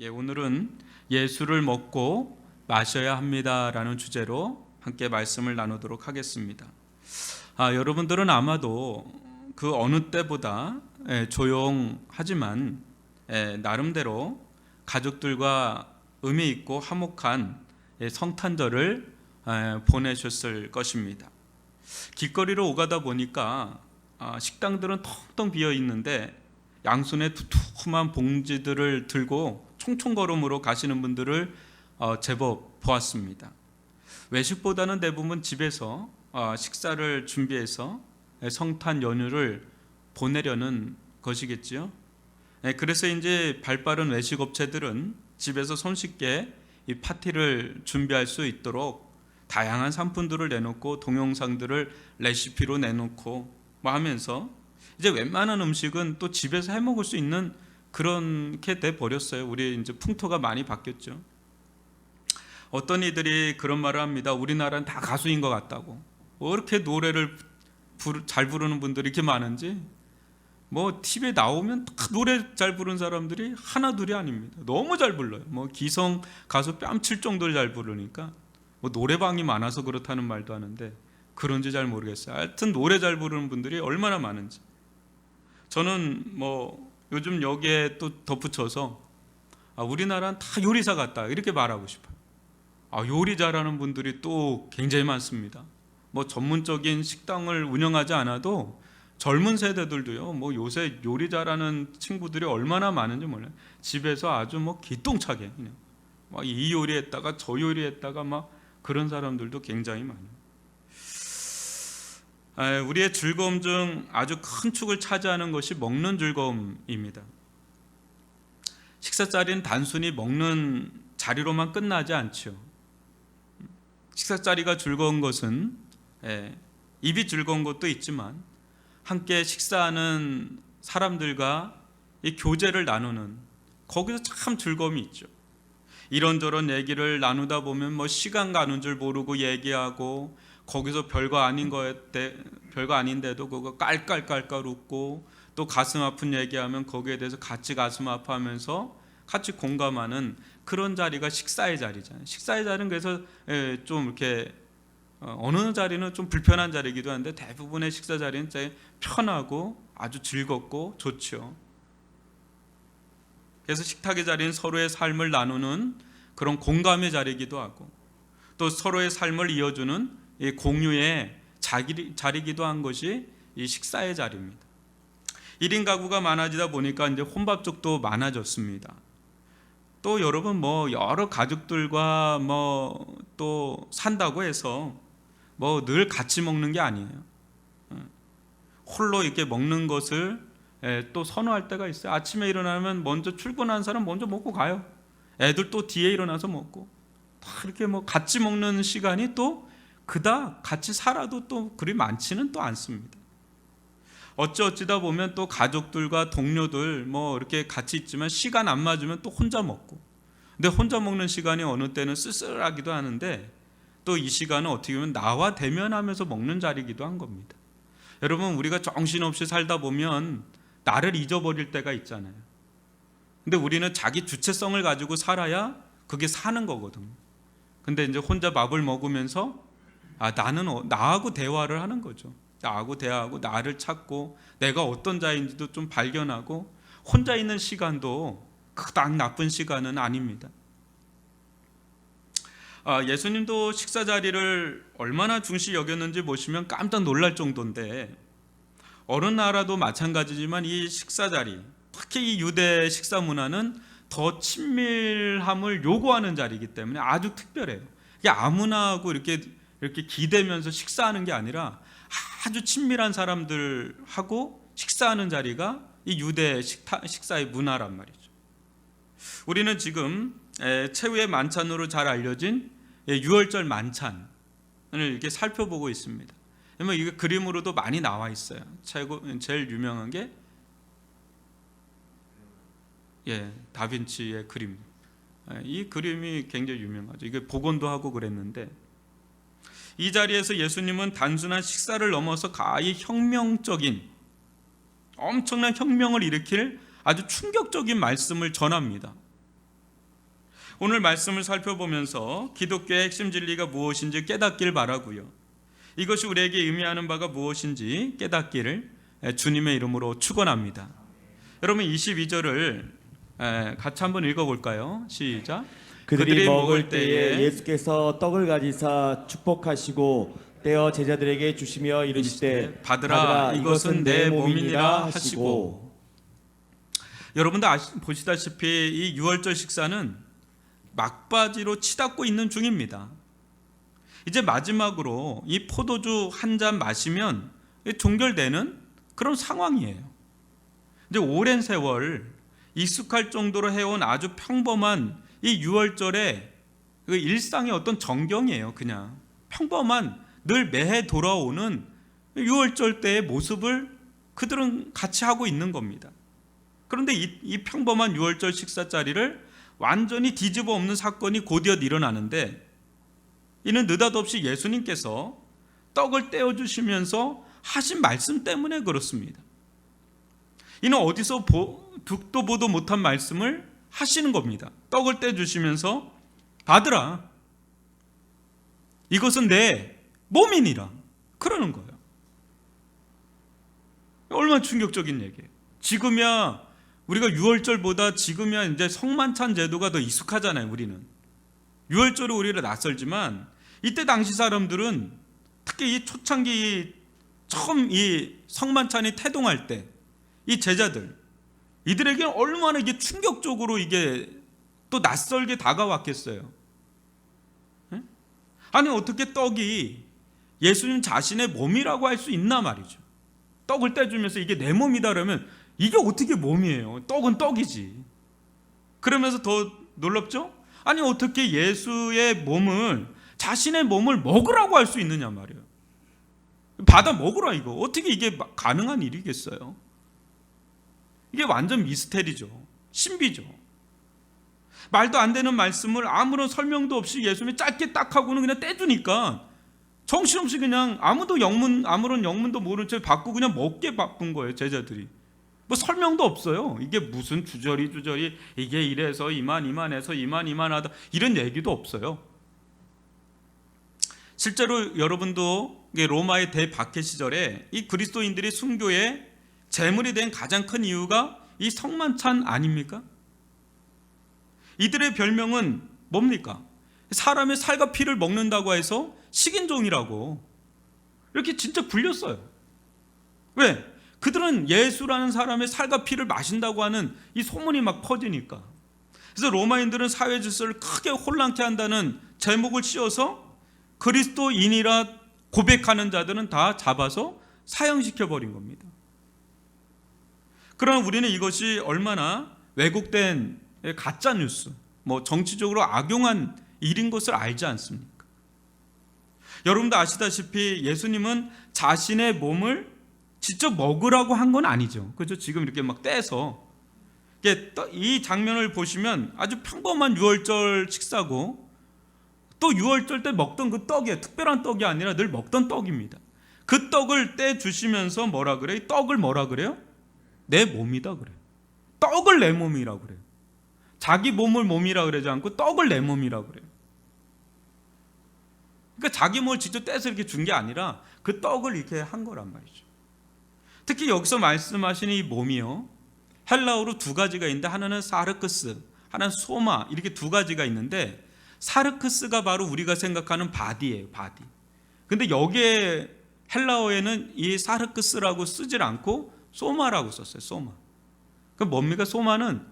오늘은 예수를 먹고 마셔야 합니다라는 주제로 함께 말씀을 나누도록 하겠습니다. 여러분들은 아마도 그 어느 때보다 조용하지만 나름대로 가족들과 의미 있고 화목한 성탄절을 보내셨을 것입니다. 길거리로 오가다 보니까 식당들은 텅텅 비어 있는데 양손에 두툼한 봉지들을 들고 총총걸음으로 가시는 분들을 제법 보았습니다. 외식보다는 대부분 집에서 식사를 준비해서 성탄 연휴를 보내려는 것이겠지요. 그래서 이제 발빠른 외식 업체들은 집에서 손쉽게 이 파티를 준비할 수 있도록 다양한 상품들을 내놓고 동영상들을 레시피로 내놓고 하면서 이제 웬만한 음식은 또 집에서 해 먹을 수 있는 그렇게 돼 버렸어요. 우리 이제 풍토가 많이 바뀌었죠. 어떤 이들이 그런 말을 합니다. 우리나라는 다 가수인 것 같다고. 왜 이렇게 노래를 잘 부르는 분들이 이렇게 많은지, TV에 나오면 다 노래 잘 부르는 사람들이 하나 둘이 아닙니다. 너무 잘 불러요. 기성 가수 뺨칠 정도로 잘 부르니까 노래방이 많아서 그렇다는 말도 하는데 그런지 잘 모르겠어요. 하여튼 노래 잘 부르는 분들이 얼마나 많은지. 저는 요즘 여기에 또 덧붙여서 우리나라는 다 요리사 같다 이렇게 말하고 싶어요. 요리 잘하는 분들이 또 굉장히 많습니다. 전문적인 식당을 운영하지 않아도 젊은 세대들도요. 요새 요리 잘하는 친구들이 얼마나 많은지 몰라요. 집에서 아주 기똥차게 그냥 이 요리했다가 저 요리했다가 그런 사람들도 굉장히 많아요. 우리의 즐거움 중 아주 큰 축을 차지하는 것이 먹는 즐거움입니다. 식사 자리는 단순히 먹는 자리로만 끝나지 않죠. 식사 자리가 즐거운 것은 입이 즐거운 것도 있지만 함께 식사하는 사람들과 이 교제를 나누는 거기서 참 즐거움이 있죠. 이런저런 얘기를 나누다 보면 시간 가는 줄 모르고 얘기하고 거기서 별거 아닌데도 그거 깔깔깔깔 웃고 또 가슴 아픈 얘기하면 거기에 대해서 같이 가슴 아파하면서 같이 공감하는 그런 자리가 식사의 자리잖아요. 식사의 자리는 그래서 좀 이렇게 어느 자리는 좀 불편한 자리이기도 한데 대부분의 식사 자리는 편하고 아주 즐겁고 좋죠. 그래서 식탁의 자리는 서로의 삶을 나누는 그런 공감의 자리이기도 하고 또 서로의 삶을 이어주는 이 공유의 자리이기도 한 것이 이 식사의 자리입니다. 1인 가구가 많아지다 보니까 이제 혼밥족도 많아졌습니다. 또 여러분 여러 가족들과 또 산다고 해서 늘 같이 먹는 게 아니에요. 홀로 이렇게 먹는 것을 또 선호할 때가 있어요. 아침에 일어나면 먼저 출근하는 사람 먼저 먹고 가요. 애들 또 뒤에 일어나서 먹고 다 이렇게 같이 먹는 시간이 또 그닥 같이 살아도 또 그리 많지는 또 않습니다. 어찌다 보면 또 가족들과 동료들 이렇게 같이 있지만 시간 안 맞으면 또 혼자 먹고, 근데 혼자 먹는 시간이 어느 때는 쓸쓸하기도 하는데 또 이 시간은 어떻게 보면 나와 대면하면서 먹는 자리이기도 한 겁니다. 여러분, 우리가 정신없이 살다 보면 나를 잊어버릴 때가 있잖아요. 근데 우리는 자기 주체성을 가지고 살아야 그게 사는 거거든요. 근데 이제 혼자 밥을 먹으면서 나는 나하고 대화를 하는 거죠. 나하고 대화하고 나를 찾고 내가 어떤 자인지도 좀 발견하고 혼자 있는 시간도 그닥 나쁜 시간은 아닙니다. 예수님도 식사 자리를 얼마나 중시 여겼는지 보시면 깜짝 놀랄 정도인데 어느 나라도 마찬가지지만 이 식사 자리, 특히 이 유대 식사 문화는 더 친밀함을 요구하는 자리이기 때문에 아주 특별해요. 이게 아무나 하고 이렇게 기대면서 식사하는 게 아니라 아주 친밀한 사람들하고 식사하는 자리가 이 유대 식사의 문화란 말이죠. 우리는 지금 최후의 만찬으로 잘 알려진 유월절 만찬을 이렇게 살펴보고 있습니다. 이게 그림으로도 많이 나와 있어요. 제일 유명한 게 다빈치의 그림. 이 그림이 굉장히 유명하죠. 이게 복원도 하고 그랬는데 이 자리에서 예수님은 단순한 식사를 넘어서 가히 혁명적인 엄청난 혁명을 일으킬 아주 충격적인 말씀을 전합니다. 오늘 말씀을 살펴보면서 기독교의 핵심 진리가 무엇인지 깨닫길 바라고요. 이것이 우리에게 의미하는 바가 무엇인지 깨닫기를 주님의 이름으로 축원합니다. 여러분 22절을 같이 한번 읽어볼까요? 시작. 그들이 먹을 때에 예수께서 떡을 가지사 축복하시고 떼어 제자들에게 주시며 이르시되 받으라 이것은 내 몸이니라 하시고. 여러분도 보시다시피 이 유월절 식사는 막바지로 치닫고 있는 중입니다. 이제 마지막으로 이 포도주 한 잔 마시면 종결되는 그런 상황이에요. 이제 오랜 세월 익숙할 정도로 해온 아주 평범한 이 유월절의 그 일상의 어떤 정경이에요. 그냥 평범한 늘 매해 돌아오는 유월절 때의 모습을 그들은 같이 하고 있는 겁니다. 그런데 이 평범한 유월절 식사 자리를 완전히 뒤집어 엎는 사건이 곧이어 일어나는데, 이는 느닷없이 예수님께서 떡을 떼어주시면서 하신 말씀 때문에 그렇습니다. 이는 어디서 듣도 보도 못한 말씀을 하시는 겁니다. 떡을 떼주시면서 받으라 이것은 내 몸이니라 그러는 거예요. 얼마나 충격적인 얘기예요. 지금이야 우리가 유월절보다 지금이야 이제 성만찬 제도가 더 익숙하잖아요. 우리는 유월절은 우리를 낯설지만 이때 당시 사람들은 특히 이 초창기 처음 이 성만찬이 태동할 때 이 제자들 이들에게는 얼마나 이게 충격적으로 이게 또 낯설게 다가왔겠어요. 아니 어떻게 떡이 예수님 자신의 몸이라고 할 수 있나 말이죠. 떡을 떼주면서 이게 내 몸이다 그러면 이게 어떻게 몸이에요? 떡은 떡이지. 그러면서 더 놀랍죠? 아니 어떻게 예수의 몸을 자신의 몸을 먹으라고 할 수 있느냐 말이에요. 받아 먹으라 이거. 어떻게 이게 가능한 일이겠어요? 이게 완전 미스테리죠. 신비죠. 말도 안 되는 말씀을 아무런 설명도 없이 예수님이 짧게 딱 하고는 그냥 떼주니까 정신없이 그냥 아무런 영문도 모르는 채 받고 그냥 먹게 바쁜 거예요. 제자들이. 뭐 설명도 없어요. 이게 무슨 주저리 이게 이래서 이만해서 이만하다 이런 얘기도 없어요. 실제로 여러분도 로마의 대박해 시절에 이 그리스도인들이 순교의 제물이 된 가장 큰 이유가 이 성만찬 아닙니까? 이들의 별명은 뭡니까? 사람의 살과 피를 먹는다고 해서 식인종이라고 이렇게 진짜 불렸어요. 왜? 그들은 예수라는 사람의 살과 피를 마신다고 하는 이 소문이 막 퍼지니까. 그래서 로마인들은 사회 질서를 크게 혼란케 한다는 제목을 씌워서 그리스도인이라 고백하는 자들은 다 잡아서 사형시켜버린 겁니다. 그러나 우리는 이것이 얼마나 왜곡된 가짜뉴스, 정치적으로 악용한 일인 것을 알지 않습니까? 여러분도 아시다시피 예수님은 자신의 몸을 직접 먹으라고 한 건 아니죠. 그죠? 지금 이렇게 막 떼서. 이 장면을 보시면 아주 평범한 유월절 식사고 또 유월절 때 먹던 그 떡이에요. 특별한 떡이 아니라 늘 먹던 떡입니다. 그 떡을 떼주시면서 뭐라 그래요? 이 떡을 뭐라 그래요? 내 몸이다 그래요. 떡을 내 몸이라고 그래요. 자기 몸을 몸이라 그러지 않고 떡을 내 몸이라 그래요. 그러니까 자기 몸을 직접 떼서 이렇게 준 게 아니라 그 떡을 이렇게 한 거란 말이죠. 특히 여기서 말씀하시는 이 몸이요, 헬라어로 두 가지가 있는데 하나는 사르크스, 하나는 소마, 이렇게 두 가지가 있는데 사르크스가 바로 우리가 생각하는 바디예요. 바디. 근데 여기에 헬라어에는 이 사르크스라고 쓰질 않고 소마라고 썼어요. 소마. 그 뭡니까? 소마는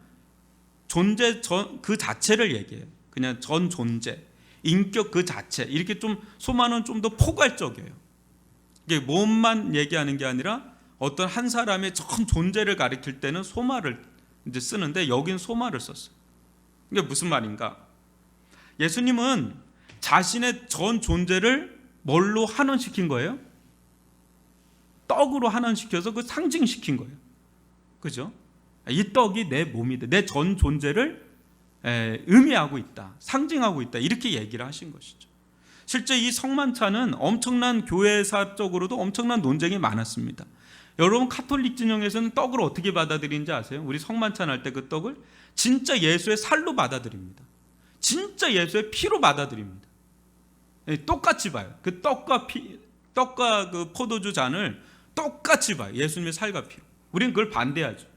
존재 그 자체를 얘기해요. 그냥 전 존재, 인격 그 자체. 이렇게 좀 소마는 좀 더 포괄적이에요. 이게 몸만 얘기하는 게 아니라 어떤 한 사람의 전 존재를 가리킬 때는 소마를 이제 쓰는데 여긴 소마를 썼어요. 이게 무슨 말인가? 예수님은 자신의 전 존재를 뭘로 환원시킨 거예요? 떡으로 환원시켜서 그 상징시킨 거예요. 그죠? 이 떡이 내 몸이다. 내 전 존재를 의미하고 있다. 상징하고 있다. 이렇게 얘기를 하신 것이죠. 실제 이 성만찬은 엄청난 교회사적으로도 엄청난 논쟁이 많았습니다. 여러분 카톨릭 진영에서는 떡을 어떻게 받아들이는지 아세요? 우리 성만찬 할 때 그 떡을 진짜 예수의 살로 받아들입니다. 진짜 예수의 피로 받아들입니다. 똑같이 봐요. 그 떡과 그 포도주 잔을 똑같이 봐요. 예수님의 살과 피로. 우리는 그걸 반대하죠.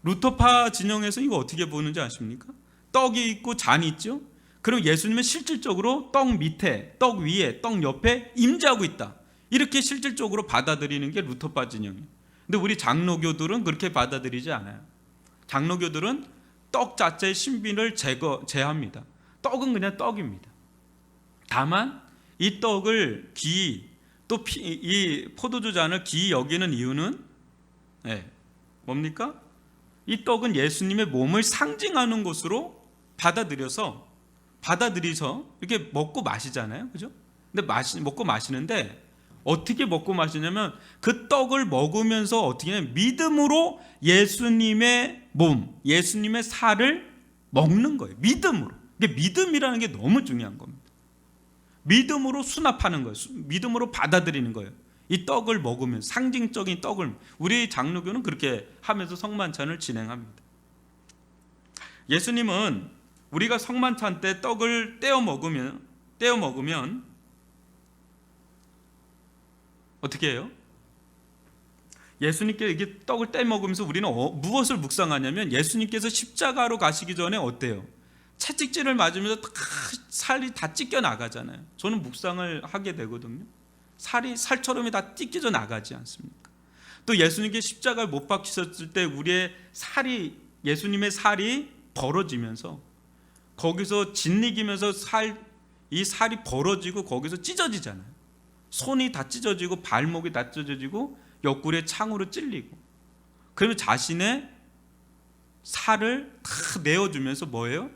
루터파 진영에서 이거 어떻게 보는지 아십니까? 떡이 있고 잔이 있죠. 그럼 예수님은 실질적으로 떡 밑에, 떡 위에, 떡 옆에 임재하고 있다. 이렇게 실질적으로 받아들이는 게 루터파 진영이에요. 근데 우리 장로교들은 그렇게 받아들이지 않아요. 장로교들은 떡 자체의 신비를 제합니다. 떡은 그냥 떡입니다. 다만 이 떡을 또 이 포도주 잔을 귀히 여기는 이유는 뭡니까? 이 떡은 예수님의 몸을 상징하는 것으로 받아들여서 이렇게 먹고 마시잖아요, 그죠? 근데 먹고 마시는데 어떻게 먹고 마시냐면 그 떡을 먹으면서 어떻게 하냐면 믿음으로 예수님의 몸, 예수님의 살을 먹는 거예요. 믿음으로. 이게 믿음이라는 게 너무 중요한 겁니다. 믿음으로 수납하는 거예요. 믿음으로 받아들이는 거예요. 이 떡을 먹으면 상징적인 떡을 우리 장로교는 그렇게 하면서 성만찬을 진행합니다. 예수님은 우리가 성만찬 때 떡을 떼어 먹으면 어떻게 해요? 예수님께 이게 떡을 떼 먹으면서 우리는 무엇을 묵상하냐면 예수님께서 십자가로 가시기 전에 어때요? 채찍질을 맞으면서 살이 다 찢겨 나가잖아요. 저는 묵상을 하게 되거든요. 살처럼이 다 찢겨져 나가지 않습니까? 또 예수님께 십자가를 못 박히셨을 때 예수님의 살이 벌어지면서 거기서 짓이기면서 이 살이 벌어지고 거기서 찢어지잖아요. 손이 다 찢어지고 발목이 다 찢어지고 옆구리에 창으로 찔리고, 그러면 자신의 살을 다 내어주면서 뭐예요?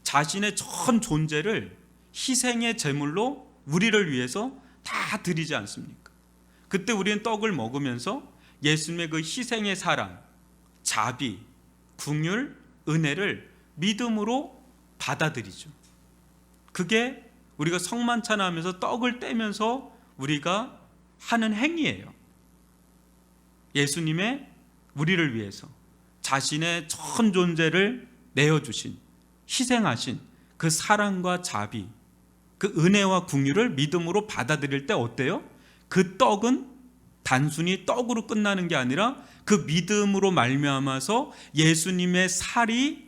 자신의 전 존재를 희생의 제물로 우리를 위해서 다 드리지 않습니까? 그때 우리는 떡을 먹으면서 예수님의 그 희생의 사랑, 자비, 긍휼, 은혜를 믿음으로 받아들이죠. 그게 우리가 성만찬하면서 떡을 떼면서 우리가 하는 행위예요. 예수님의 우리를 위해서 자신의 전 존재를 내어주신, 희생하신 그 사랑과 자비, 그 은혜와 긍휼을 믿음으로 받아들일 때 어때요? 그 떡은 단순히 떡으로 끝나는 게 아니라 그 믿음으로 말미암아서 예수님의 살이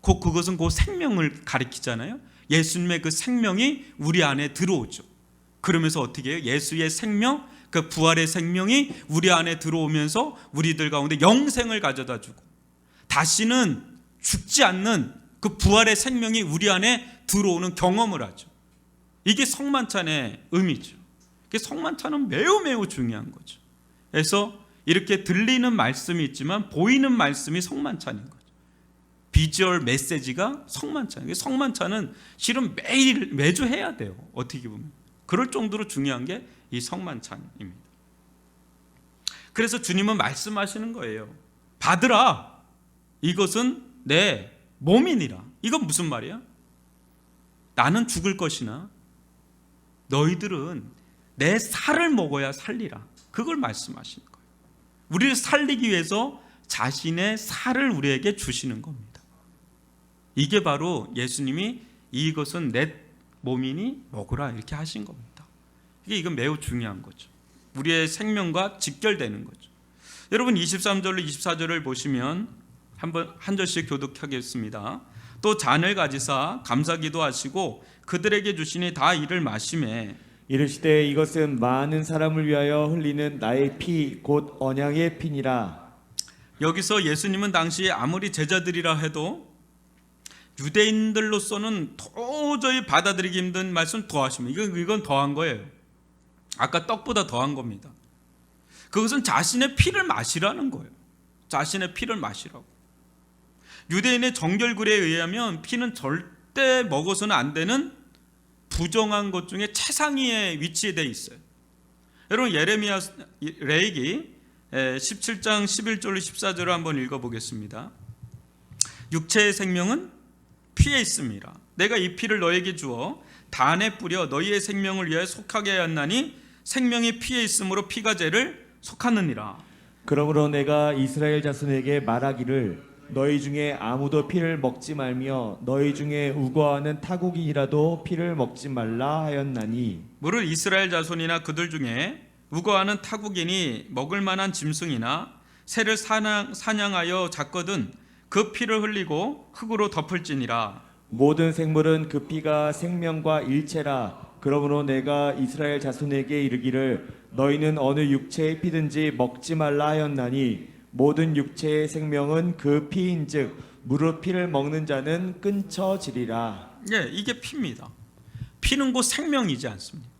그것은 그 생명을 가리키잖아요. 예수님의 그 생명이 우리 안에 들어오죠. 그러면서 어떻게 해요? 예수의 생명, 그 부활의 생명이 우리 안에 들어오면서 우리들 가운데 영생을 가져다 주고 다시는 죽지 않는 그 부활의 생명이 우리 안에 들어오는 경험을 하죠. 이게 성만찬의 의미죠. 성만찬은 매우 매우 중요한 거죠. 그래서 이렇게 들리는 말씀이 있지만 보이는 말씀이 성만찬인 거죠. 비주얼 메시지가 성만찬. 성만찬은 실은 매주 해야 돼요. 어떻게 보면 그럴 정도로 중요한 게 이 성만찬입니다. 그래서 주님은 말씀하시는 거예요. 받으라. 이것은 내 몸이니라. 이건 무슨 말이야? 나는 죽을 것이나 너희들은 내 살을 먹어야 살리라. 그걸 말씀하시는 거예요. 우리를 살리기 위해서 자신의 살을 우리에게 주시는 겁니다. 이게 바로 예수님이 이것은 내 몸이니 먹으라 이렇게 하신 겁니다. 이건 매우 중요한 거죠. 우리의 생명과 직결되는 거죠. 여러분 23절로 24절을 보시면 한 절씩 교독하겠습니다. 또 잔을 가지사 감사기도 하시고 그들에게 주시니 다 이를 마시매 이르시되 이것은 많은 사람을 위하여 흘리는 나의 피 곧 언약의 피니라. 여기서 예수님은 당시 아무리 제자들이라 해도 유대인들로서는 도저히 받아들이기 힘든 말씀 더하시면 이건 더한 거예요. 아까 떡보다 더한 겁니다. 그것은 자신의 피를 마시라는 거예요. 자신의 피를 마시라고. 유대인의 정결구례에 의하면 피는 절대 먹어서는 안 되는 부정한 것 중에 최상위에 위치돼 있어요. 여러분 레위기 17장 11절로 14절을 한번 읽어보겠습니다. 육체의 생명은 피에 있습니다. 내가 이 피를 너에게 주어 단에 뿌려 너희의 생명을 위하여 속하게 하였나니 생명이 피에 있으므로 피가 죄를 속하느니라. 그러므로 내가 이스라엘 자손에게 말하기를 너희 중에 아무도 피를 먹지 말며 너희 중에 우거하는 타국인이라도 피를 먹지 말라 하였나니 무릇 이스라엘 자손이나 그들 중에 우거하는 타국인이 먹을 만한 짐승이나 새를 사냥하여 잡거든 그 피를 흘리고 흙으로 덮을지니라. 모든 생물은 그 피가 생명과 일체라. 그러므로 내가 이스라엘 자손에게 이르기를 너희는 어느 육체의 피든지 먹지 말라 하였나니 모든 육체의 생명은 그 피인즉 무릇 피를 먹는 자는 끊쳐지리라. 예, 이게 피입니다. 피는 곧 생명이지 않습니까?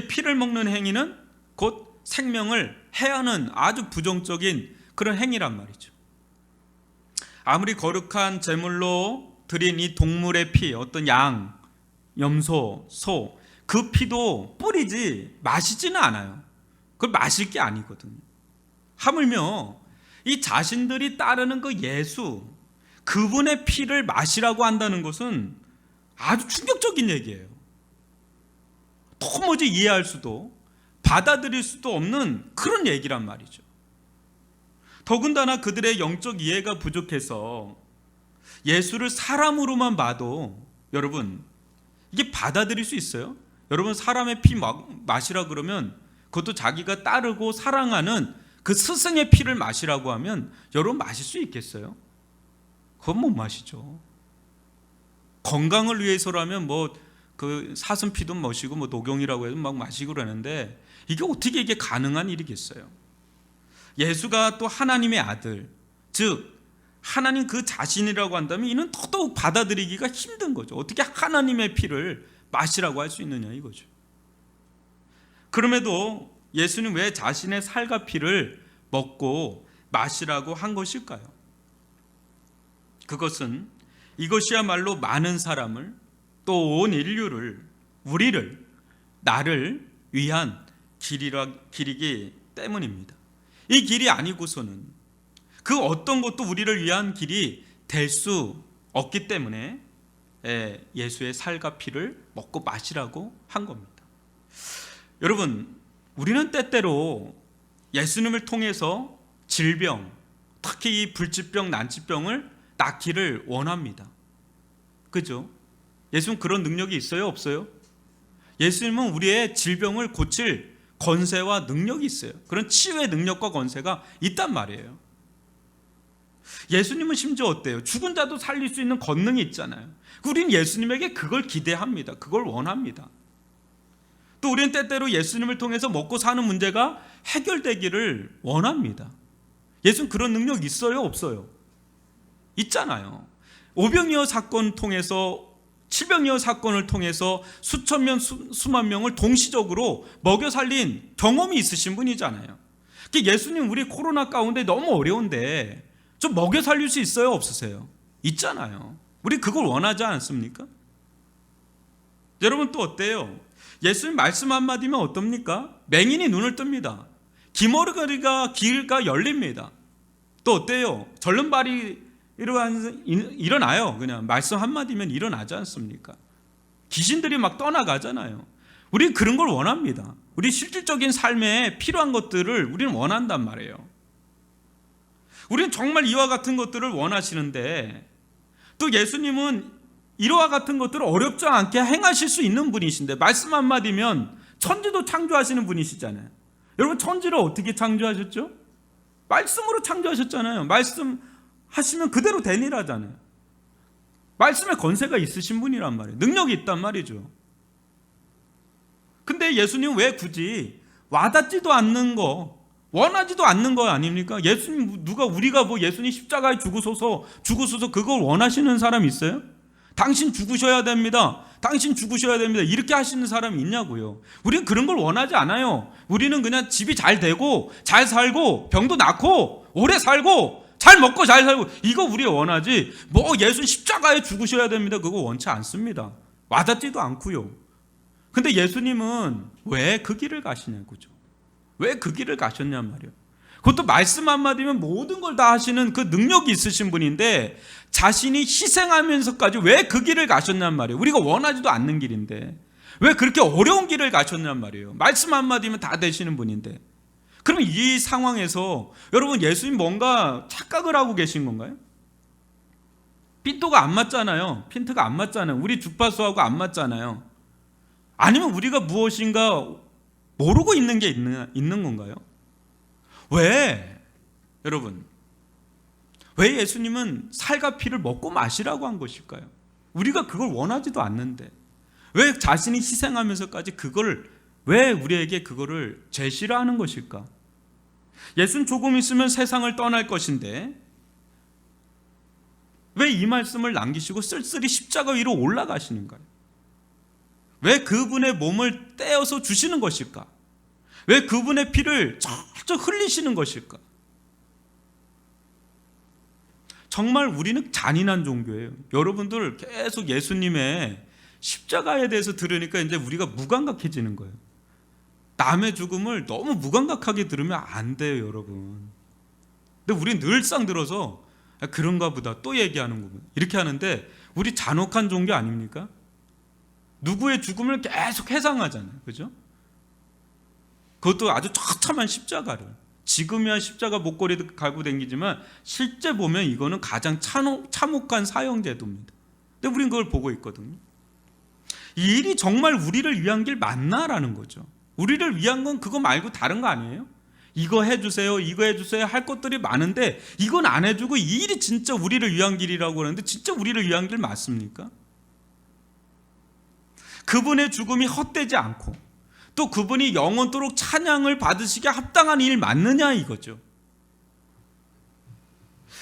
피를 먹는 행위는 곧 생명을 해하는 아주 부정적인 그런 행위란 말이죠. 아무리 거룩한 제물로 드린 이 동물의 피, 어떤 양, 염소, 소, 그 피도 뿌리지 마시지는 않아요. 그걸 마실 게 아니거든요. 하물며 이 자신들이 따르는 그 예수, 그분의 피를 마시라고 한다는 것은 아주 충격적인 얘기예요. 도무지 이해할 수도 받아들일 수도 없는 그런 얘기란 말이죠. 더군다나 그들의 영적 이해가 부족해서 예수를 사람으로만 봐도 여러분 이게 받아들일 수 있어요? 여러분 사람의 피 마시라 그러면 그것도 자기가 따르고 사랑하는 그 스승의 피를 마시라고 하면 여러분 마실 수 있겠어요? 그건 못 마시죠. 건강을 위해서라면 뭐 그 사슴 피도 마시고 뭐 녹용이라고 해서 막 마시고 그러는데 이게 어떻게 이게 가능한 일이겠어요? 예수가 또 하나님의 아들, 즉 하나님 그 자신이라고 한다면 이는 더더욱 받아들이기가 힘든 거죠. 어떻게 하나님의 피를 마시라고 할 수 있느냐 이거죠. 그럼에도 예수는 왜 자신의 살과 피를 먹고 마시라고 한 것일까요? 그것은 이것이야말로 많은 사람을 또 온 인류를 우리를 나를 위한 길이기 때문입니다. 이 길이 아니고서는 그 어떤 것도 우리를 위한 길이 될 수 없기 때문에 예수의 살과 피를 먹고 마시라고 한 겁니다. 여러분, 우리는 때때로 예수님을 통해서 질병, 특히 이 불치병, 난치병을 낫기를 원합니다. 그죠? 예수님 그런 능력이 있어요? 없어요? 예수님은 우리의 질병을 고칠 권세와 능력이 있어요. 그런 치유의 능력과 권세가 있단 말이에요. 예수님은 심지어 어때요? 죽은 자도 살릴 수 있는 권능이 있잖아요. 우리는 예수님에게 그걸 기대합니다. 그걸 원합니다. 또 우리는 때때로 예수님을 통해서 먹고 사는 문제가 해결되기를 원합니다. 예수님 그런 능력 있어요? 없어요? 있잖아요. 오병이어 사건 통해서 칠병이어 사건을 통해서 수천 명, 수만 명을 동시적으로 먹여 살린 경험이 있으신 분이잖아요. 예수님 우리 코로나 가운데 너무 어려운데 좀 먹여 살릴 수 있어요? 없으세요? 있잖아요. 우리 그걸 원하지 않습니까? 여러분 또 어때요? 예수님 말씀 한마디면 어떻습니까? 맹인이 눈을 뜹니다. 기머리가 귀가 열립니다. 또 어때요? 절름발이 일어나요. 그냥 말씀 한마디면 일어나지 않습니까? 귀신들이 막 떠나가잖아요. 우리는 그런 걸 원합니다. 우리 실질적인 삶에 필요한 것들을 우리는 원한단 말이에요. 우리는 정말 이와 같은 것들을 원하시는데 또 예수님은 이와 같은 것들을 어렵지 않게 행하실 수 있는 분이신데 말씀 한마디면 천지도 창조하시는 분이시잖아요. 여러분 천지를 어떻게 창조하셨죠? 말씀으로 창조하셨잖아요. 말씀하시면 그대로 되니라잖아요. 말씀에 권세가 있으신 분이란 말이에요. 능력이 있단 말이죠. 근데 예수님은 왜 굳이 와닿지도 않는 거, 원하지도 않는 거 아닙니까? 예수님 우리가 뭐 예수님 십자가에 죽으소서 그걸 원하시는 사람 있어요? 당신 죽으셔야 됩니다. 당신 죽으셔야 됩니다. 이렇게 하시는 사람이 있냐고요. 우리는 그런 걸 원하지 않아요. 우리는 그냥 집이 잘 되고 잘 살고 병도 낫고 오래 살고 잘 먹고 잘 살고 이거 우리가 원하지 뭐 예수 십자가에 죽으셔야 됩니다. 그거 원치 않습니다. 와닿지도 않고요. 근데 예수님은 왜 그 길을 가시냐고죠. 왜 그 길을 가셨냔 말이에요. 그것도 말씀 한마디면 모든 걸 다 하시는 그 능력이 있으신 분인데 자신이 희생하면서까지 왜 그 길을 가셨냔 말이에요. 우리가 원하지도 않는 길인데 왜 그렇게 어려운 길을 가셨냔 말이에요. 말씀 한마디면 다 되시는 분인데 그럼 이 상황에서 여러분 예수님 뭔가 착각을 하고 계신 건가요? 핀트가 안 맞잖아요. 우리 주파수하고 안 맞잖아요. 아니면 우리가 무엇인가 모르고 있는 게 있는 건가요? 왜? 여러분, 왜 예수님은 살과 피를 먹고 마시라고 한 것일까요? 우리가 그걸 원하지도 않는데 왜 자신이 희생하면서까지 왜 우리에게 그거를 제시를 하는 것일까? 예수는 조금 있으면 세상을 떠날 것인데 왜 이 말씀을 남기시고 쓸쓸히 십자가 위로 올라가시는가요? 왜 그분의 몸을 떼어서 주시는 것일까? 왜 그분의 피를 철저히 흘리시는 것일까? 정말 우리는 잔인한 종교예요. 여러분들 계속 예수님의 십자가에 대해서 들으니까 이제 우리가 무감각해지는 거예요. 남의 죽음을 너무 무감각하게 들으면 안 돼요, 여러분. 근데 우리 늘상 들어서 그런가 보다 또 얘기하는 거구나 이렇게 하는데 우리 잔혹한 종교 아닙니까? 누구의 죽음을 계속 회상하잖아요, 그죠? 그것도 아주 처참한 십자가를. 지금이야 십자가 목걸이도 갈고 다니지만 실제 보면 이거는 가장 참혹한 사형 제도입니다. 근데 우리는 그걸 보고 있거든요. 이 일이 정말 우리를 위한 길 맞나라는 거죠. 우리를 위한 건 그거 말고 다른 거 아니에요? 이거 해주세요, 이거 해주세요 할 것들이 많은데 이건 안 해주고 이 일이 진짜 우리를 위한 길이라고 하는데 진짜 우리를 위한 길 맞습니까? 그분의 죽음이 헛되지 않고 또 그분이 영원토록 찬양을 받으시게 합당한 일 맞느냐 이거죠.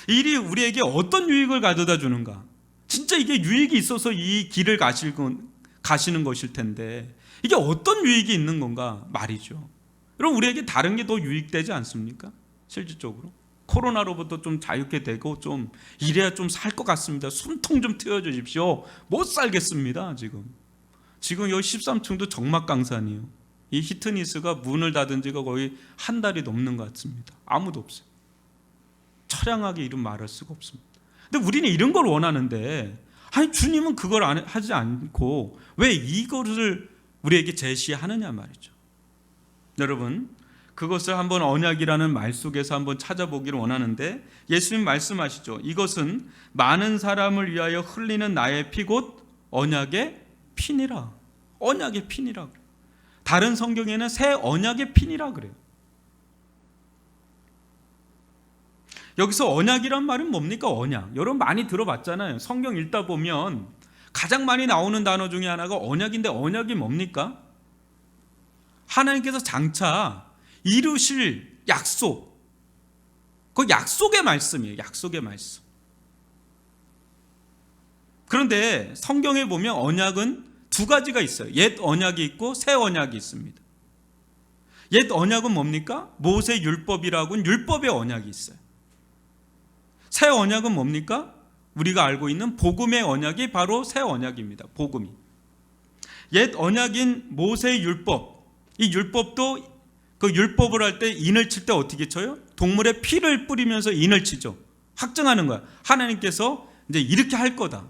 이 일이 우리에게 어떤 유익을 가져다 주는가? 진짜 이게 유익이 있어서 이 길을 가시는 것일 텐데 이게 어떤 유익이 있는 건가 말이죠. 여러분 우리에게 다른 게 더 유익되지 않습니까? 실질적으로 코로나로부터 좀 자유케 되고 좀 이래야 좀 살 것 같습니다. 숨통 좀 트여주십시오. 못 살겠습니다. 지금 여기 13층도 정막강산이에요. 이 히트니스가 문을 닫은 지가 거의 한 달이 넘는 것 같습니다. 아무도 없어요. 처량하게 이름 말할 수가 없습니다. 근데 우리는 이런 걸 원하는데 아니 주님은 그걸 하지 않고 왜 이것을 우리에게 제시하느냐 말이죠. 여러분 그것을 한번 언약이라는 말 속에서 한번 찾아보기를 원하는데 예수님 말씀하시죠. 이것은 많은 사람을 위하여 흘리는 나의 피 곧 언약의 피니라. 언약의 피니라 그래요. 다른 성경에는 새 언약의 피니라 그래요. 여기서 언약이란 말은 뭡니까? 언약. 여러분 많이 들어봤잖아요. 성경 읽다 보면 가장 많이 나오는 단어 중에 하나가 언약인데 언약이 뭡니까? 하나님께서 장차 이루실 약속. 그 약속의 말씀이에요. 약속의 말씀. 그런데 성경에 보면 언약은 두 가지가 있어요. 옛 언약이 있고 새 언약이 있습니다. 옛 언약은 뭡니까? 모세 율법이라고는 율법의 언약이 있어요. 새 언약은 뭡니까? 우리가 알고 있는 복음의 언약이 바로 새 언약입니다. 복음이. 옛 언약인 모세 율법. 이 율법도 그 율법을 할 때 인을 칠 때 어떻게 쳐요? 동물의 피를 뿌리면서 인을 치죠. 확증하는 거야. 하나님께서 이제 이렇게 할 거다.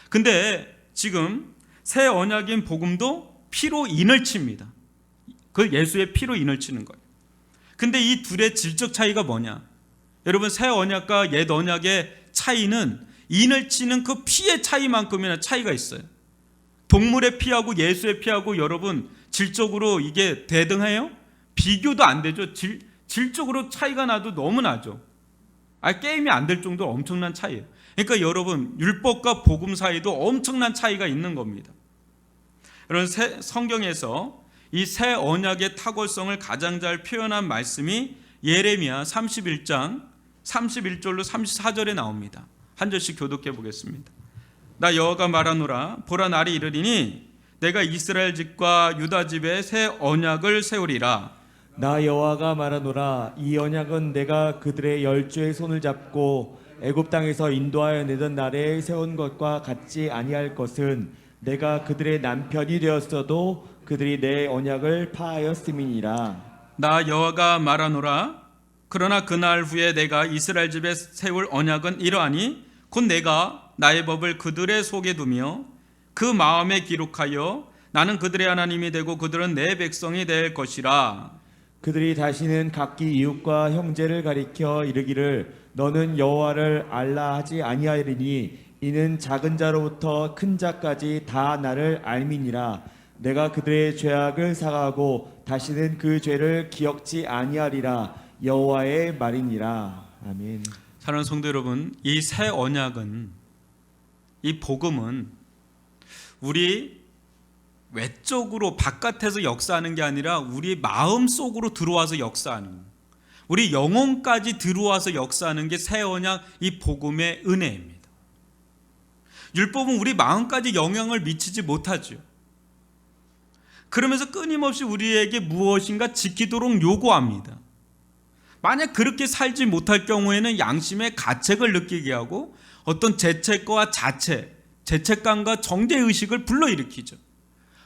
근데 지금 새 언약인 복음도 피로 인을 칩니다. 그 예수의 피로 인을 치는 거예요. 근데 이 둘의 질적 차이가 뭐냐? 여러분 새 언약과 옛 언약의 차이는 인을 치는 그 피의 차이만큼이나 차이가 있어요. 동물의 피하고 예수의 피하고 여러분 질적으로 이게 대등해요? 비교도 안 되죠. 질적으로 차이가 나도 너무 나죠. 게임이 안 될 정도로 엄청난 차이예요. 그러니까 여러분 율법과 복음 사이도 엄청난 차이가 있는 겁니다. 여러분 성경에서 이 새 언약의 탁월성을 가장 잘 표현한 말씀이 예레미야 31장 31절로 34절에 나옵니다. 한 절씩 교독해 보겠습니다. 나 여호와가 말하노라 보라 날이 이르리니 내가 이스라엘 집과 유다 집에 새 언약을 세우리라. 나 여호와가 말하노라 이 언약은 내가 그들의 열조의 손을 잡고 애굽 땅에서 인도하여 내던 날에 세운 것과 같지 아니할 것은 내가 그들의 남편이 되었어도 그들이 내 언약을 파하였음이니라. 나 여호와가 말하노라 그러나 그날 후에 내가 이스라엘 집에 세울 언약은 이러하니 곧 내가 나의 법을 그들의 속에 두며 그 마음에 기록하여 나는 그들의 하나님이 되고 그들은 내 백성이 될 것이라. 그들이 다시는 각기 이웃과 형제를 가리켜 이르기를 너는 여호와를 알라 하지 아니하리니 이는 작은 자로부터 큰 자까지 다 나를 알미니라. 내가 그들의 죄악을 사하고 다시는 그 죄를 기억지 아니하리라. 여호와의 말이니라. 아멘. 사랑하는 성도 여러분, 이 새 언약은, 이 복음은 우리 외적으로 바깥에서 역사하는 게 아니라 우리 마음 속으로 들어와서 역사하는, 우리 영혼까지 들어와서 역사하는 게 새 언약 이 복음의 은혜입니다. 율법은 우리 마음까지 영향을 미치지 못하죠. 그러면서 끊임없이 우리에게 무엇인가 지키도록 요구합니다. 만약 그렇게 살지 못할 경우에는 양심의 가책을 느끼게 하고 어떤 죄책과 죄책감과 정죄의식을 불러일으키죠.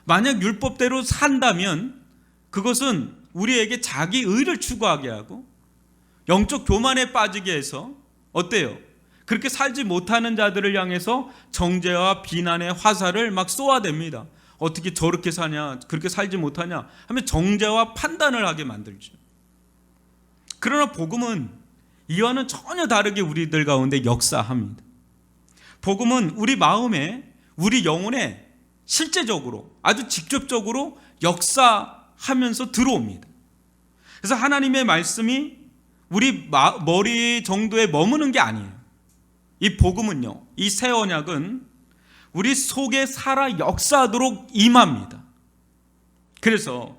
만약 율법대로 산다면 그것은 우리에게 자기 의를 추구하게 하고 영적 교만에 빠지게 해서 어때요? 그렇게 살지 못하는 자들을 향해서 정죄와 비난의 화살을 막 쏘아댑니다. 어떻게 저렇게 사냐, 그렇게 살지 못하냐 하면 정죄와 판단을 하게 만들죠. 그러나 복음은 이와는 전혀 다르게 우리들 가운데 역사합니다. 복음은 우리 마음에, 우리 영혼에 실제적으로, 아주 직접적으로 역사하면서 들어옵니다. 그래서 하나님의 말씀이 우리 머리 정도에 머무는 게 아니에요. 이 복음은요, 이 새 언약은 우리 속에 살아 역사하도록 임합니다. 그래서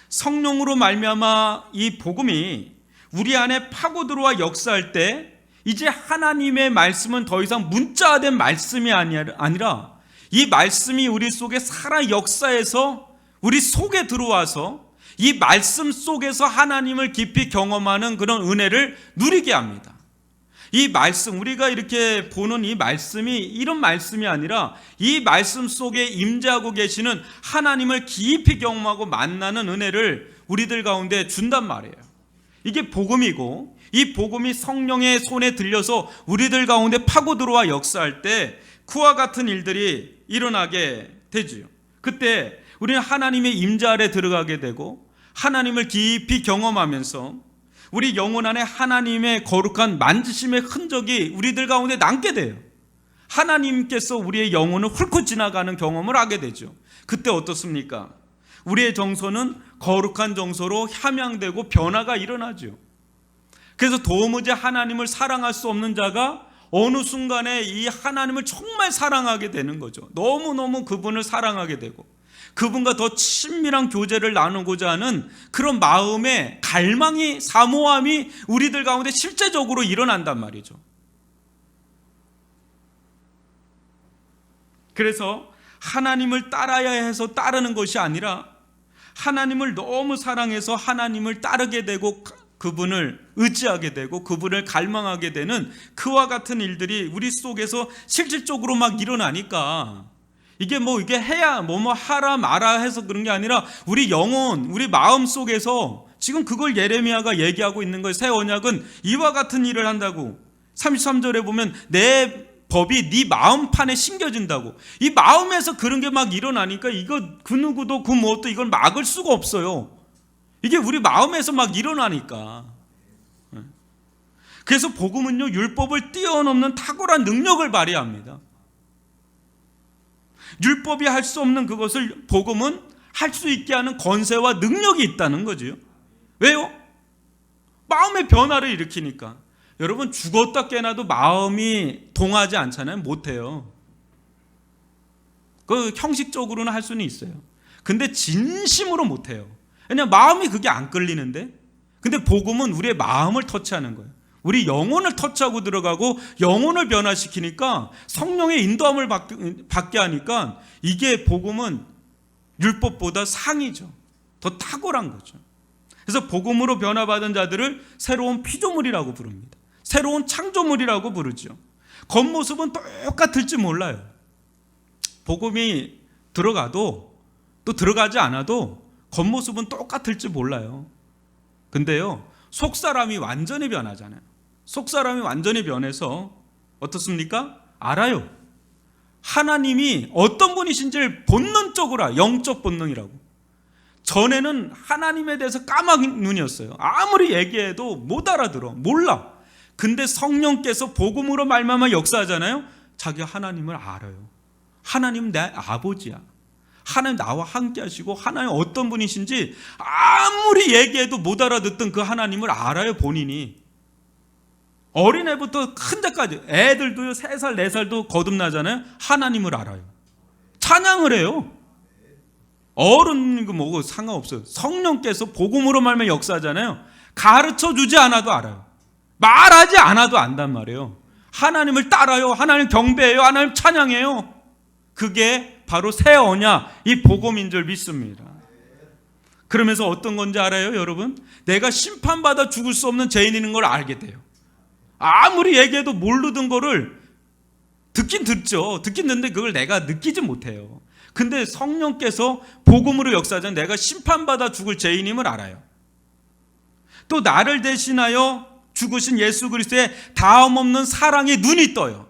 성령으로 말미암아 이 복음이 우리 안에 파고 들어와 역사할 때 이제 하나님의 말씀은 더 이상 문자화된 말씀이 아니라 이 말씀이 우리 속에 살아 역사해서 우리 속에 들어와서 이 말씀 속에서 하나님을 깊이 경험하는 그런 은혜를 누리게 합니다. 이 말씀, 우리가 이렇게 보는 이 말씀이 이런 말씀이 아니라 이 말씀 속에 임재하고 계시는 하나님을 깊이 경험하고 만나는 은혜를 우리들 가운데 준단 말이에요. 이게 복음이고, 이 복음이 성령의 손에 들려서 우리들 가운데 파고 들어와 역사할 때 그와 같은 일들이 일어나게 되지요. 그때 우리는 하나님의 임재 아래 들어가게 되고 하나님을 깊이 경험하면서 우리 영혼 안에 하나님의 거룩한 만지심의 흔적이 우리들 가운데 남게 돼요. 하나님께서 우리의 영혼을 훑고 지나가는 경험을 하게 되죠. 그때 어떻습니까? 우리의 정서는 거룩한 정서로 함양되고 변화가 일어나죠. 그래서 도무지 하나님을 사랑할 수 없는 자가 어느 순간에 이 하나님을 정말 사랑하게 되는 거죠. 너무너무 그분을 사랑하게 되고 그분과 더 친밀한 교제를 나누고자 하는 그런 마음의 갈망이, 사모함이 우리들 가운데 실제적으로 일어난단 말이죠. 그래서 하나님을 따라야 해서 따르는 것이 아니라 하나님을 너무 사랑해서 하나님을 따르게 되고 그분을 의지하게 되고 그분을 갈망하게 되는 그와 같은 일들이 우리 속에서 실질적으로 막 일어나니까 이게 이게 해야 뭐 하라 마라 해서 그런 게 아니라 우리 영혼, 우리 마음 속에서 지금 그걸 예레미야가 얘기하고 있는 거예요. 새 언약은 이와 같은 일을 한다고. 33절에 보면 내 법이 네 마음판에 심겨진다고. 이 마음에서 그런 게 막 일어나니까 이거 그 누구도 그 무엇도 이걸 막을 수가 없어요. 이게 우리 마음에서 막 일어나니까. 그래서 복음은요, 율법을 뛰어넘는 탁월한 능력을 발휘합니다. 율법이 할 수 없는 그것을 복음은 할 수 있게 하는 권세와 능력이 있다는 거죠. 왜요? 마음의 변화를 일으키니까. 여러분, 죽었다 깨나도 마음이 동하지 않잖아요. 못해요. 그 형식적으로는 할 수는 있어요. 근데 진심으로 못해요. 왜냐하면 마음이 그게 안 끌리는데. 근데 복음은 우리의 마음을 터치하는 거예요. 우리 영혼을 터치하고 들어가고 영혼을 변화시키니까 성령의 인도함을 받게 하니까 이게 복음은 율법보다 상이죠. 더 탁월한 거죠. 그래서 복음으로 변화받은 자들을 새로운 피조물이라고 부릅니다. 새로운 창조물이라고 부르죠. 겉모습은 똑같을지 몰라요. 복음이 들어가도 또 들어가지 않아도 겉모습은 똑같을지 몰라요. 근데요, 속사람이 완전히 변하잖아요. 속사람이 완전히 변해서 어떻습니까? 알아요. 하나님이 어떤 분이신지를 본능적으로 알아요. 영적 본능이라고. 전에는 하나님에 대해서 까만 눈이었어요. 아무리 얘기해도 못 알아들어, 몰라. 근데 성령께서 복음으로 말미암아 역사하잖아요. 자기가 하나님을 알아요. 하나님은 내 아버지야. 하나님 나와 함께 하시고 하나님 어떤 분이신지 아무리 얘기해도 못 알아듣던 그 하나님을 알아요, 본인이. 어린애부터 큰 데까지, 애들도요, 3살, 4살도 거듭나잖아요. 하나님을 알아요. 찬양을 해요. 어른이고 뭐고 상관없어요. 성령께서 복음으로 말미암아 역사하잖아요. 가르쳐 주지 않아도 알아요. 말하지 않아도 안단 말이에요. 하나님을 따라요. 하나님 경배해요. 하나님 찬양해요. 그게 바로 새 언약, 이 복음인 줄 믿습니다. 그러면서 어떤 건지 알아요, 여러분? 내가 심판받아 죽을 수 없는 죄인인 걸 알게 돼요. 아무리 얘기해도 모르던 거를 듣긴 듣죠. 듣긴 듣는데 그걸 내가 느끼지 못해요. 근데 성령께서 복음으로 역사하자면 내가 심판받아 죽을 죄인임을 알아요. 또 나를 대신하여 죽으신 예수 그리스도의 다음없는 사랑의 눈이 떠요.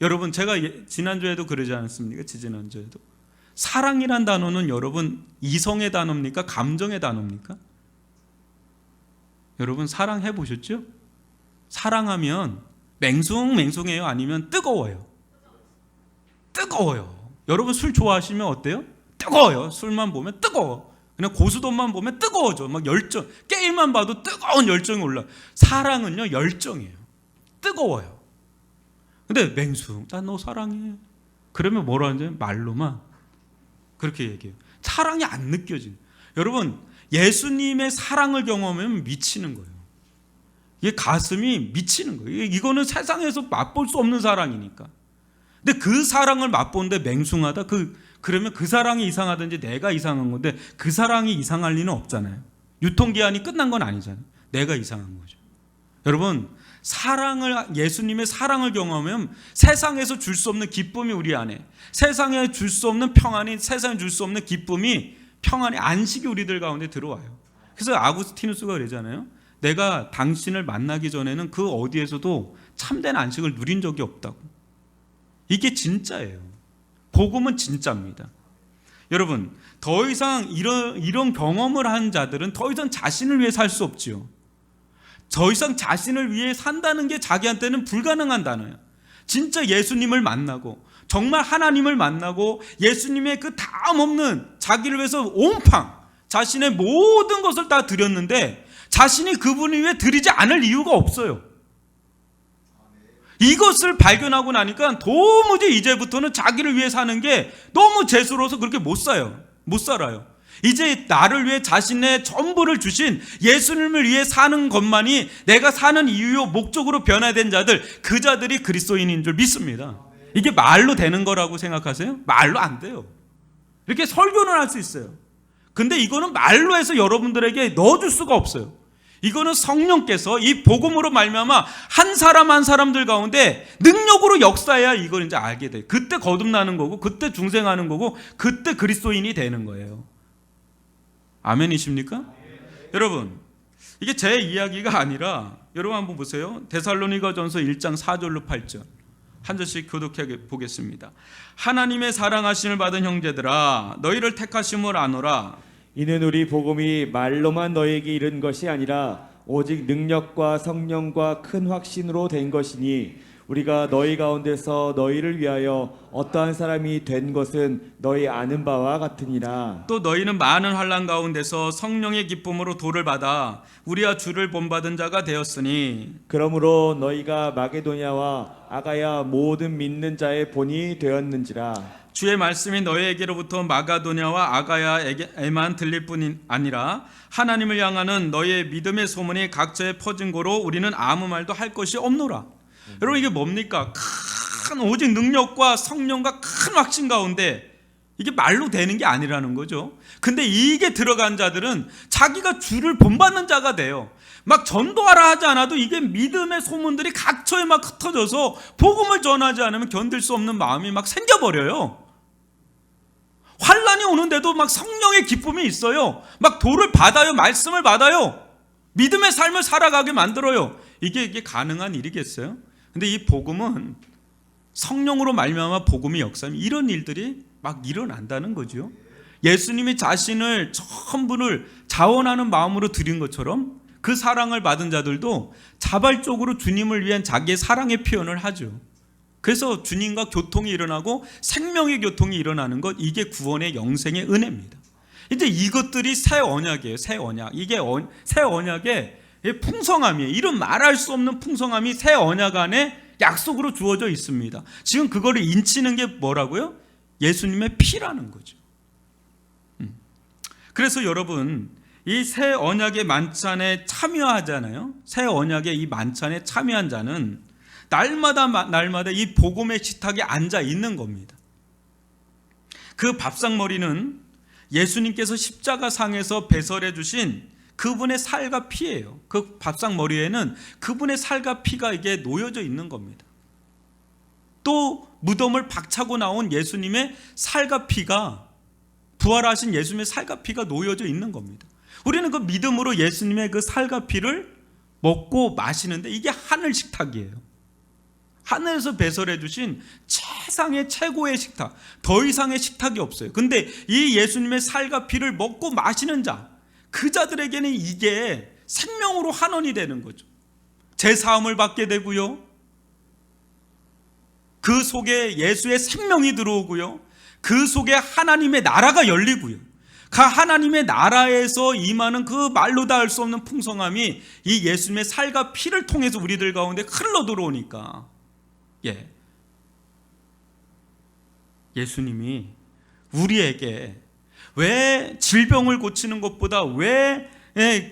여러분, 제가 지난주에도 그러지 않았습니까? 지지난주에도. 사랑이란 단어는 여러분 이성의 단어입니까? 감정의 단어입니까? 여러분 사랑해 보셨죠? 사랑하면 맹숭맹숭해요? 아니면 뜨거워요? 뜨거워요. 여러분 술 좋아하시면 어때요? 뜨거워요. 술만 보면 뜨거워. 그냥 고수돈만 보면 뜨거워져. 막 열정. 게임만 봐도 뜨거운 열정이 올라. 사랑은요, 열정이에요. 뜨거워요. 근데 맹숭, 나 너 사랑해. 그러면 뭐라 하는지 말로만 그렇게 얘기해요. 사랑이 안 느껴지는. 여러분, 예수님의 사랑을 경험하면 미치는 거예요. 이게 가슴이 미치는 거예요. 이거는 세상에서 맛볼 수 없는 사랑이니까. 근데 그 사랑을 맛보는데 맹숭하다? 그러면 그 사랑이 이상하든지 내가 이상한 건데 그 사랑이 이상할 리는 없잖아요. 유통기한이 끝난 건 아니잖아요. 내가 이상한 거죠. 여러분, 예수님의 사랑을 경험하면 세상에서 줄 수 없는 기쁨이 우리 안에, 세상에 줄 수 없는 평안이, 세상에 줄 수 없는 기쁨이, 평안이, 안식이 우리들 가운데 들어와요. 그래서 아구스티누스가 그러잖아요. 내가 당신을 만나기 전에는 그 어디에서도 참된 안식을 누린 적이 없다고. 이게 진짜예요. 복음은 진짜입니다. 여러분, 더 이상 이런 경험을 한 자들은 더 이상 자신을 위해 살 수 없지요. 더 이상 자신을 위해 산다는 게 자기한테는 불가능한 단어예요. 진짜 예수님을 만나고 정말 하나님을 만나고 예수님의 그 다음 없는 자기를 위해서 온팡 자신의 모든 것을 다 드렸는데 자신이 그분을 위해 드리지 않을 이유가 없어요. 이것을 발견하고 나니까 도무지 이제부터는 자기를 위해 사는 게 너무 재수로워서 그렇게 못 살아요. 이제 나를 위해 자신의 전부를 주신 예수님을 위해 사는 것만이 내가 사는 이유요 목적으로 변화된 자들, 그 자들이 그리스도인인 줄 믿습니다. 이게 말로 되는 거라고 생각하세요? 말로 안 돼요. 이렇게 설교는 할 수 있어요. 근데 이거는 말로 해서 여러분들에게 넣어줄 수가 없어요. 이거는 성령께서 이 복음으로 말미암아 한 사람 한 사람들 가운데 능력으로 역사해야 이걸 이제 알게 돼요. 그때 거듭나는 거고, 그때 중생하는 거고, 그때 그리스도인이 되는 거예요. 아멘이십니까? 여러분, 이게 제 이야기가 아니라 여러분 한번 보세요. 데살로니가전서 1장 4절로 8절 한 절씩 교독해 보겠습니다. 하나님의 사랑하심을 받은 형제들아, 너희를 택하심을 아노라. 이는 우리 복음이 말로만 너에게 이른 것이 아니라 오직 능력과 성령과 큰 확신으로 된 것이니 우리가 너희 가운데서 너희를 위하여 어떠한 사람이 된 것은 너희 아는 바와 같으니라. 또 너희는 많은 환난 가운데서 성령의 기쁨으로 도를 받아 우리와 주를 본받은 자가 되었으니 그러므로 너희가 마게도냐와 아가야 모든 믿는 자의 본이 되었는지라. 주의 말씀이 너희에게로부터 마가도냐와 아가야에만 들릴 뿐이 아니라 하나님을 향하는 너희의 믿음의 소문이 각처에 퍼진 고로 우리는 아무 말도 할 것이 없노라. 여러분, 이게 뭡니까? 큰 오직 능력과 성령과 큰 확신 가운데 이게 말로 되는 게 아니라는 거죠. 근데 이게 들어간 자들은 자기가 주를 본받는 자가 돼요. 막 전도하라 하지 않아도 이게 믿음의 소문들이 각처에 막 흩어져서 복음을 전하지 않으면 견딜 수 없는 마음이 막 생겨버려요. 환란이 오는데도 막 성령의 기쁨이 있어요. 막 도를 받아요. 말씀을 받아요. 믿음의 삶을 살아가게 만들어요. 이게 가능한 일이겠어요? 근데 이 복음은 성령으로 말미암아 복음이 역사하면 이런 일들이 막 일어난다는 거죠. 예수님이 자신을 전부를 자원하는 마음으로 드린 것처럼 그 사랑을 받은 자들도 자발적으로 주님을 위한 자기의 사랑의 표현을 하죠. 그래서 주님과 교통이 일어나고 생명의 교통이 일어나는 것, 이게 구원의 영생의 은혜입니다. 이제 이것들이 새 언약이에요. 새 언약. 이게 새 언약의 풍성함이에요. 이런 말할 수 없는 풍성함이 새 언약 안에 약속으로 주어져 있습니다. 지금 그거를 인치는 게 뭐라고요? 예수님의 피라는 거죠. 그래서 여러분, 이 새 언약의 만찬에 참여하잖아요. 새 언약의 이 만찬에 참여한 자는 날마다 이 복음의 식탁에 앉아 있는 겁니다. 그 밥상머리는 예수님께서 십자가상에서 배설해 주신 그분의 살과 피예요. 그 밥상머리에는 그분의 살과 피가 이게 놓여져 있는 겁니다. 또 무덤을 박차고 나온 예수님의 살과 피가, 부활하신 예수님의 살과 피가 놓여져 있는 겁니다. 우리는 그 믿음으로 예수님의 그 살과 피를 먹고 마시는데 이게 하늘 식탁이에요. 하늘에서 배설해 주신 최상의 최고의 식탁, 더 이상의 식탁이 없어요. 근데 이 예수님의 살과 피를 먹고 마시는 자, 그 자들에게는 이게 생명으로 환원이 되는 거죠. 제사함을 받게 되고요, 그 속에 예수의 생명이 들어오고요, 그 속에 하나님의 나라가 열리고요, 그 하나님의 나라에서 임하는 그 말로 다 할 수 없는 풍성함이 이 예수님의 살과 피를 통해서 우리들 가운데 흘러 들어오니까, 예수님이 우리에게 왜 질병을 고치는 것보다, 왜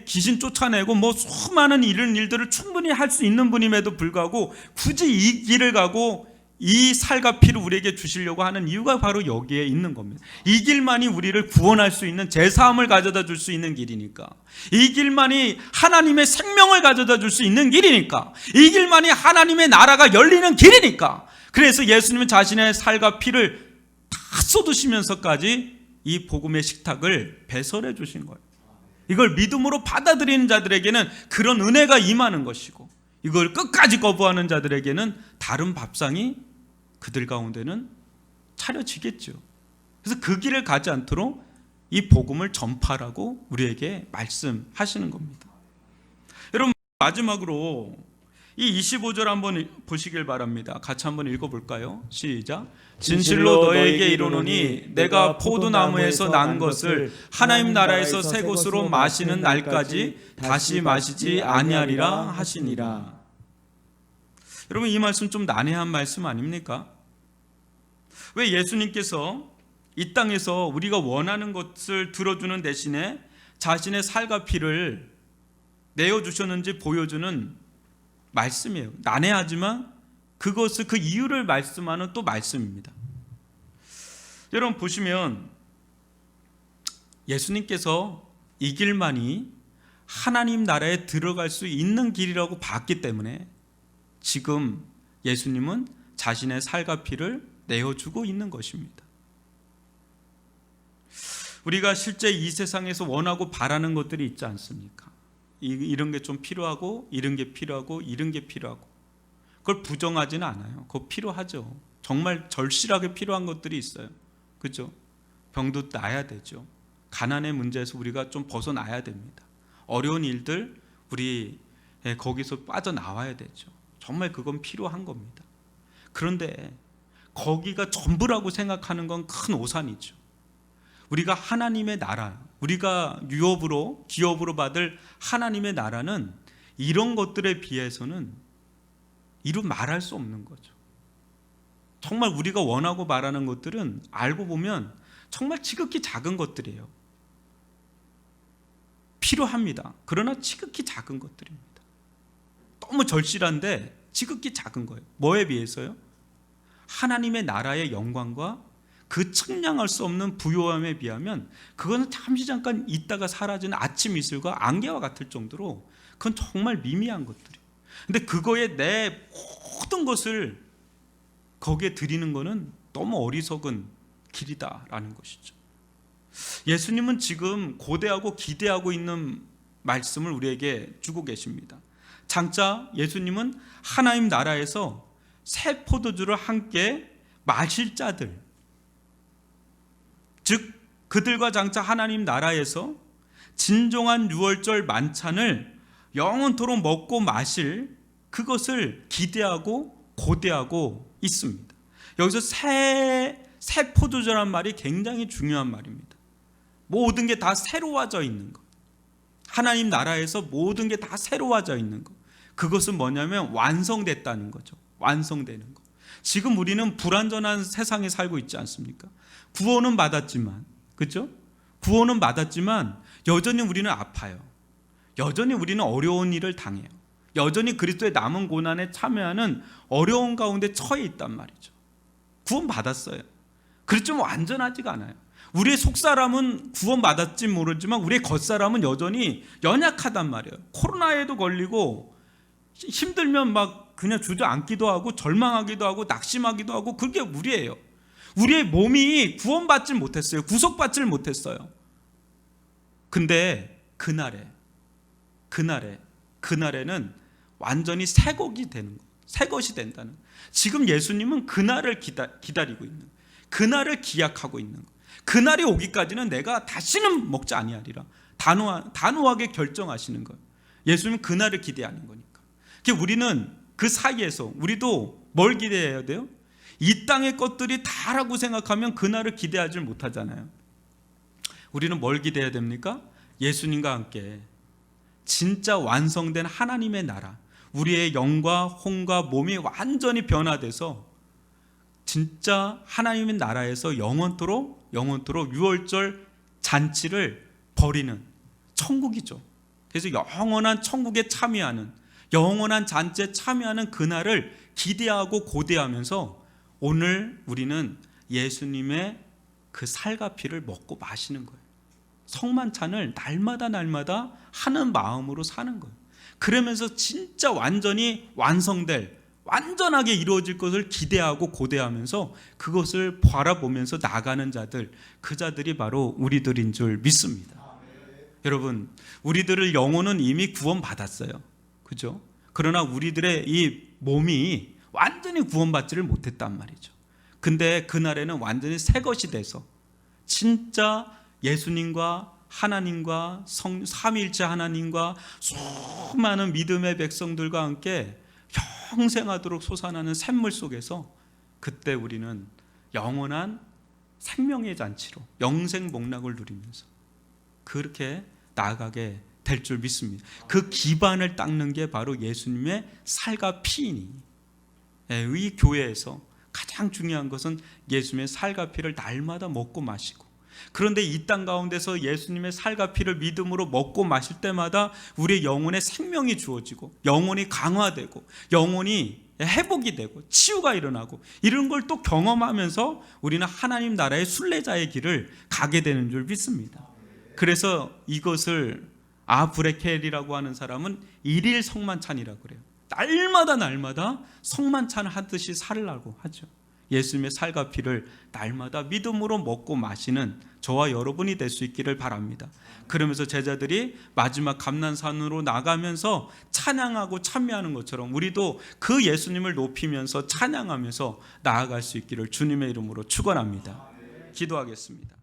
귀신 쫓아내고 뭐 수많은 이런 일들을 충분히 할 수 있는 분임에도 불구하고 굳이 이 길을 가고 이 살과 피를 우리에게 주시려고 하는 이유가 바로 여기에 있는 겁니다. 이 길만이 우리를 구원할 수 있는, 제사함을 가져다 줄 수 있는 길이니까, 이 길만이 하나님의 생명을 가져다 줄 수 있는 길이니까, 이 길만이 하나님의 나라가 열리는 길이니까, 그래서 예수님은 자신의 살과 피를 다 쏟으시면서까지 이 복음의 식탁을 배설해 주신 거예요. 이걸 믿음으로 받아들이는 자들에게는 그런 은혜가 임하는 것이고, 이걸 끝까지 거부하는 자들에게는 다른 밥상이 그들 가운데는 차려지겠죠. 그래서 그 길을 가지 않도록 이 복음을 전파라고 우리에게 말씀하시는 겁니다. 여러분, 마지막으로 이 25절 한번 보시길 바랍니다. 같이 한번 읽어볼까요? 시작. 진실로 너에게 이르노니 내가 포도나무에서 난 것을 하나님 나라에서 새 것으로 마시는 날까지 다시 마시지 아니하리라 하시니라. 여러분, 이 말씀 좀 난해한 말씀 아닙니까? 왜 예수님께서 이 땅에서 우리가 원하는 것을 들어주는 대신에 자신의 살과 피를 내어주셨는지 보여주는 말씀이에요. 난해하지만 그것을, 그 이유를 말씀하는 또 말씀입니다. 여러분 보시면 예수님께서 이 길만이 하나님 나라에 들어갈 수 있는 길이라고 봤기 때문에 지금 예수님은 자신의 살과 피를 내어주고 있는 것입니다. 우리가 실제 이 세상에서 원하고 바라는 것들이 있지 않습니까? 이런 게 좀 필요하고, 이런 게 필요하고, 이런 게 필요하고, 그걸 부정하지는 않아요. 그거 필요하죠. 정말 절실하게 필요한 것들이 있어요. 그렇죠? 병도 나아야 되죠. 가난의 문제에서 우리가 좀 벗어나야 됩니다. 어려운 일들, 우리 거기서 빠져나와야 되죠. 정말 그건 필요한 겁니다. 그런데 거기가 전부라고 생각하는 건 큰 오산이죠. 우리가 하나님의 나라, 우리가 유업으로, 기업으로 받을 하나님의 나라는 이런 것들에 비해서는 이루 말할 수 없는 거죠. 정말 우리가 원하고 바라는 것들은 알고 보면 정말 지극히 작은 것들이에요. 필요합니다. 그러나 지극히 작은 것들입니다. 너무 절실한데 지극히 작은 거예요. 뭐에 비해서요? 하나님의 나라의 영광과 그 측량할 수 없는 부요함에 비하면 그거는 잠시 잠깐 있다가 사라지는 아침 이슬과 안개와 같을 정도로 그건 정말 미미한 것들이에요. 근데 그거에 내 모든 것을 거기에 드리는 거는 너무 어리석은 길이다라는 것이죠. 예수님은 지금 고대하고 기대하고 있는 말씀을 우리에게 주고 계십니다. 장차 예수님은 하나님 나라에서 새 포도주를 함께 마실 자들, 즉 그들과 장차 하나님 나라에서 진정한 유월절 만찬을 영원토록 먹고 마실 그것을 기대하고 고대하고 있습니다. 여기서 새 포도주라는 말이 굉장히 중요한 말입니다. 모든 게 다 새로워져 있는 것, 하나님 나라에서 모든 게 다 새로워져 있는 것, 그것은 뭐냐면 완성됐다는 거죠. 완성되는 것. 지금 우리는 불완전한 세상에 살고 있지 않습니까? 구원은 받았지만, 그렇죠? 구원은 받았지만 여전히 우리는 아파요. 여전히 우리는 어려운 일을 당해요. 여전히 그리스도의 남은 고난에 참여하는 어려운 가운데 처해 있단 말이죠. 구원 받았어요. 그렇지만 완전하지가 않아요. 우리의 속사람은 구원 받았지 모르지만 우리의 겉사람은 여전히 연약하단 말이에요. 코로나에도 걸리고 힘들면 막 그냥 주저앉기도 하고 절망하기도 하고 낙심하기도 하고, 그게 우리예요. 우리의 몸이 구원받지 못했어요. 구속받지 못했어요. 근데 그날에는 완전히 새 것이 되는 거, 새 것이 된다는 거. 지금 예수님은 그날을 기다리고 있는 거, 그날을 기약하고 있는 거. 그날이 오기까지는 내가 다시는 먹지 아니하리라 단호하게 결정하시는 거예요. 예수님은 그날을 기대하는 거니까. 우리는 그 사이에서 우리도 뭘 기대해야 돼요? 이 땅의 것들이 다라고 생각하면 그날을 기대하지 못하잖아요. 우리는 뭘 기대해야 됩니까? 예수님과 함께 진짜 완성된 하나님의 나라, 우리의 영과 혼과 몸이 완전히 변화돼서 진짜 하나님의 나라에서 영원토록 유월절 잔치를 벌이는 천국이죠. 그래서 영원한 천국에 참여하는, 영원한 잔치에 참여하는 그날을 기대하고 고대하면서 오늘 우리는 예수님의 그 살과 피를 먹고 마시는 거예요. 성만찬을 날마다 하는 마음으로 사는 거예요. 그러면서 진짜 완전히 완전하게 이루어질 것을 기대하고 고대하면서 그것을 바라보면서 나가는 자들, 그 자들이 바로 우리들인 줄 믿습니다. 여러분, 우리들의 영혼은 이미 구원받았어요. 그죠? 그러나 우리들의 이 몸이 완전히 구원받지를 못했단 말이죠. 근데 그날에는 완전히 새 것이 돼서 진짜 예수님과 하나님과 삼위일체 하나님과 수많은 믿음의 백성들과 함께 평생하도록 솟아나는 샘물 속에서 그때 우리는 영원한 생명의 잔치로 영생 복락을 누리면서 그렇게 나아가게 될 줄 믿습니다. 그 기반을 닦는 게 바로 예수님의 살과 피이니, 이 교회에서 가장 중요한 것은 예수님의 살과 피를 날마다 먹고 마시고, 그런데 이 땅 가운데서 예수님의 살과 피를 믿음으로 먹고 마실 때마다 우리의 영혼에 생명이 주어지고 영혼이 강화되고 영혼이 회복이 되고 치유가 일어나고 이런 걸 또 경험하면서 우리는 하나님 나라의 순례자의 길을 가게 되는 줄 믿습니다. 그래서 이것을 아브레켈이라고 하는 사람은 일일 성만찬이라고 그래요. 날마다 성만찬을 하듯이 살라고 하죠. 예수님의 살과 피를 날마다 믿음으로 먹고 마시는 저와 여러분이 될 수 있기를 바랍니다. 그러면서 제자들이 마지막 감난산으로 나가면서 찬양하고 찬미하는 것처럼 우리도 그 예수님을 높이면서 찬양하면서 나아갈 수 있기를 주님의 이름으로 축원합니다. 기도하겠습니다.